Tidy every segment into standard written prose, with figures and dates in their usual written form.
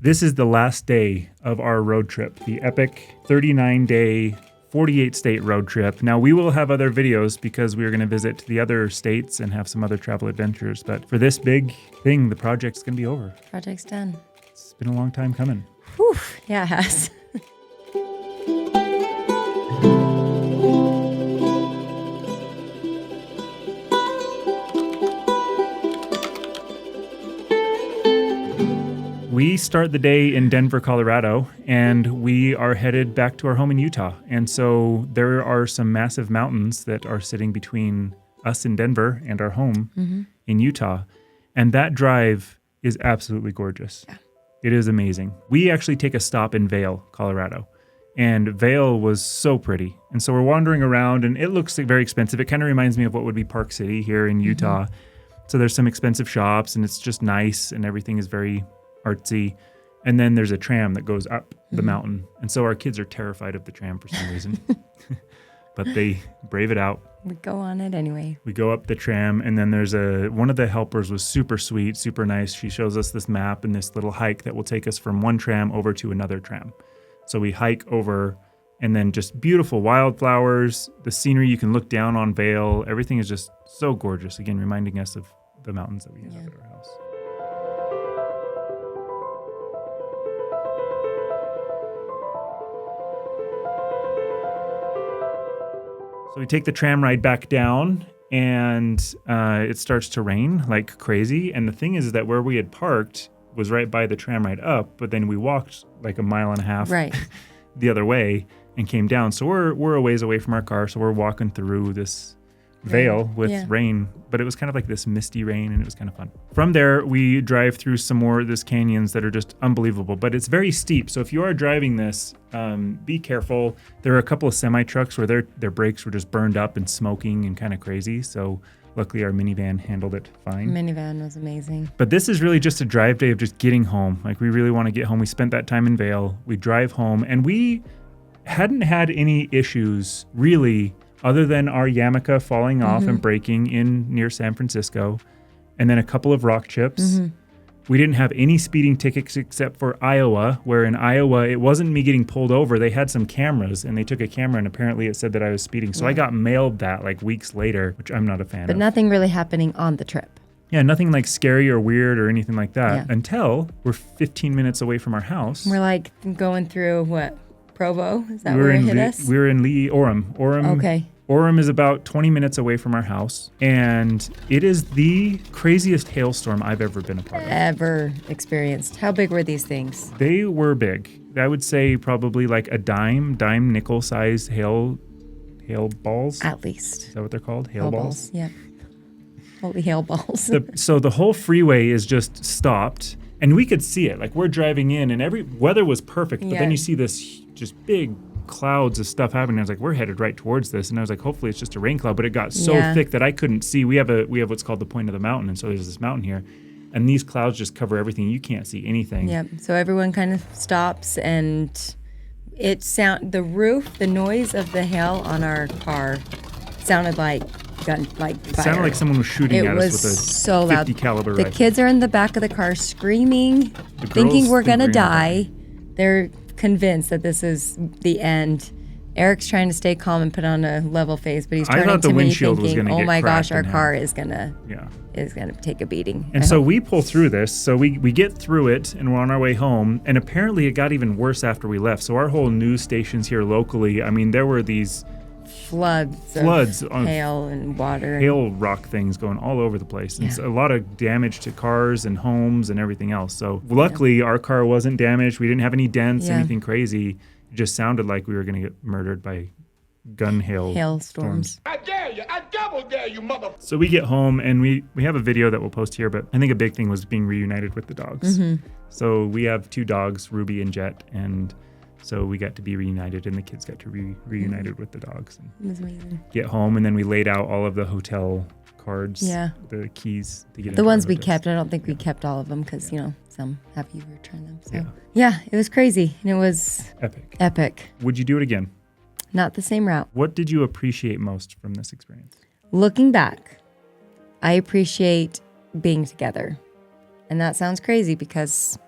This is the last day of our road trip, the epic 39-day, 48-state road trip. Now, we will have other videos because we are going to visit the other states and have some other travel adventures. But for this big thing, the project's going to be over. Project's done. It's been a long time coming. Whew. Yeah, it has. We start the day in Denver, Colorado, and we are headed back to our home in Utah. And so there are some massive mountains that are sitting between us in Denver and our home in Utah. And that drive is absolutely gorgeous. Yeah. It is amazing. We actually take a stop in Vail, Colorado. And Vail was so pretty. And so we're wandering around, and it looks very expensive. It kind of reminds me of what would be Park City here in Utah. So there's some expensive shops, and it's just nice, and everything is very artsy. And then there's a tram that goes up the mountain. And so our kids are terrified of the tram for some reason. But they brave it out. We go on it anyway. We go up the tram, and then there's one of the helpers was super sweet, super nice. She shows us this map and this little hike that will take us from one tram over to another tram. So we hike over, and then just beautiful wildflowers, the scenery, you can look down on Vail. Everything is just so gorgeous. Again, reminding us of the mountains that we have at our house. So we take the tram ride back down, and it starts to rain like crazy. And the thing is that where we had parked was right by the tram ride up, but then we walked like a mile and a half the other way and came down. So we're a ways away from our car, so we're walking through this Vail with rain, but it was kind of like this misty rain, and it was kind of fun. From there, we drive through some more of these canyons that are just unbelievable, but it's very steep. So if you are driving this, be careful. There are a couple of semi-trucks where their brakes were just burned up and smoking and kind of crazy. So luckily our minivan handled it fine. Minivan was amazing. But this is really just a drive day of just getting home. Like, we really want to get home. We spent that time in Vail. We drive home, and we hadn't had any issues really other than our yarmulke falling off and breaking in near San Francisco, and then a couple of rock chips. We didn't have any speeding tickets except for Iowa, where in Iowa, it wasn't me getting pulled over. They had some cameras, and they took a camera, and apparently it said that I was speeding. So I got mailed that like weeks later, which I'm not a fan of. But nothing really happening on the trip. Yeah, nothing like scary or weird or anything like that until we're 15 minutes away from our house. We're like going through what? Provo? Is that where it hit us? We were in Orem. Orem is about 20 minutes away from our house, and it is the craziest hailstorm I've ever been a part of. Ever experienced. How big were these things? They were big. I would say probably like a dime nickel size hail balls. At least. Is that what they're called? Hail balls? Yeah. Holy hail balls. So the whole freeway is just stopped, and we could see it. Like, we're driving in, and every weather was perfect, but then you see this just big clouds of stuff happening. I was like, we're headed right towards this, and I was like, hopefully it's just a rain cloud, but it got so thick that I couldn't see. We have what's called the point of the mountain, and so there's this mountain here, and these clouds just cover everything. You can't see anything. Yeah. So everyone kind of stops, and the noise of the hail on our car sounded like fire. It sounded like someone was shooting at us with a so 50 loud. caliber The rifle. kids are in the back of the car screaming, thinking we're gonna die. They're convinced that this is the end. Eric's trying to stay calm and put on a level face, but he's turning to me thinking, "Oh my gosh, our car is gonna take a beating." And so we pull through this. So we get through it, and we're on our way home. And apparently it got even worse after we left. So our whole news stations here locally, I mean, there were these floods of hail and water, hail rock things going all over the place. And a lot of damage to cars and homes and everything else. So luckily our car wasn't damaged. We didn't have any dents, anything crazy. It just sounded like we were going to get murdered by hailstorms. I dare you. I double dare you, mother. So we get home, and we have a video that we'll post here, but I think a big thing was being reunited with the dogs. So we have 2 dogs, Ruby and Jet, and so we got to be reunited, and the kids got to be reunited with the dogs. And it was amazing. Get home, and then we laid out all of the hotel cards, the keys to get the ones we kept. I don't think we kept all of them because some have you returned them. So it was crazy, and it was epic. Would you do it again? Not the same route. What did you appreciate most from this experience? Looking back, I appreciate being together, and that sounds crazy because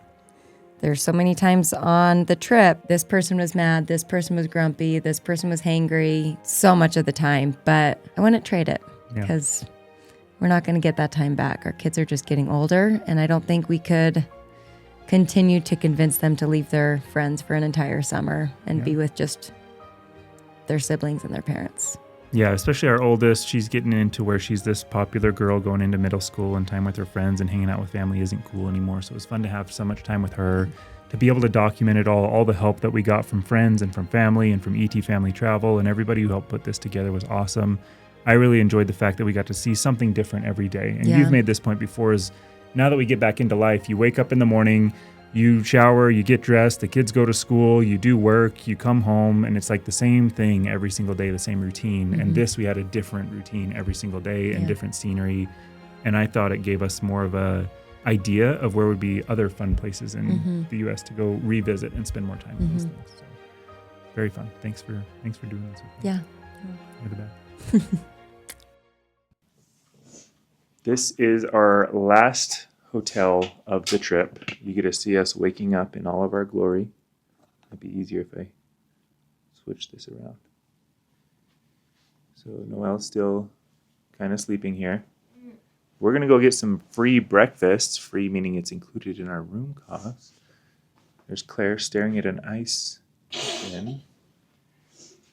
There's so many times on the trip, this person was mad, this person was grumpy, this person was hangry, so much of the time. But I wouldn't trade it because we're not going to get that time back. Our kids are just getting older, and I don't think we could continue to convince them to leave their friends for an entire summer and be with just their siblings and their parents. Yeah, especially our oldest. She's getting into where she's this popular girl going into middle school, and time with her friends and hanging out with family isn't cool anymore. So it was fun to have so much time with her, to be able to document it all the help that we got from friends and from family and from ET Family Travel, and everybody who helped put this together was awesome. I really enjoyed the fact that we got to see something different every day. And you've made this point before, is now that we get back into life, you wake up in the morning, you shower, you get dressed, the kids go to school, you do work, you come home, and it's like the same thing every single day, the same routine. And this, we had a different routine every single day and different scenery. And I thought it gave us more of a idea of where would be other fun places in the U.S. to go revisit and spend more time with these things. So, very fun. Thanks for doing this with me. Yeah. You're the best. This is our last hotel of the trip. You get to see us waking up in all of our glory. It'd be easier if I switch this around. So Noelle's still kind of sleeping here. We're going to go get some free breakfast. Free meaning it's included in our room cost. There's Claire staring at an ice bin.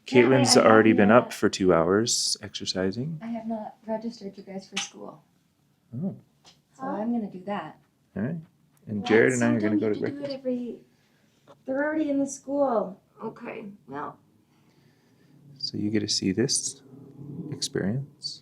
Caitlin's already been up for 2 hours exercising. I have not registered you guys for school. Oh. So I'm going to do that. All right. And Jared and I are going to go to breakfast. They're already in the school. Okay, well. So you get to see this experience.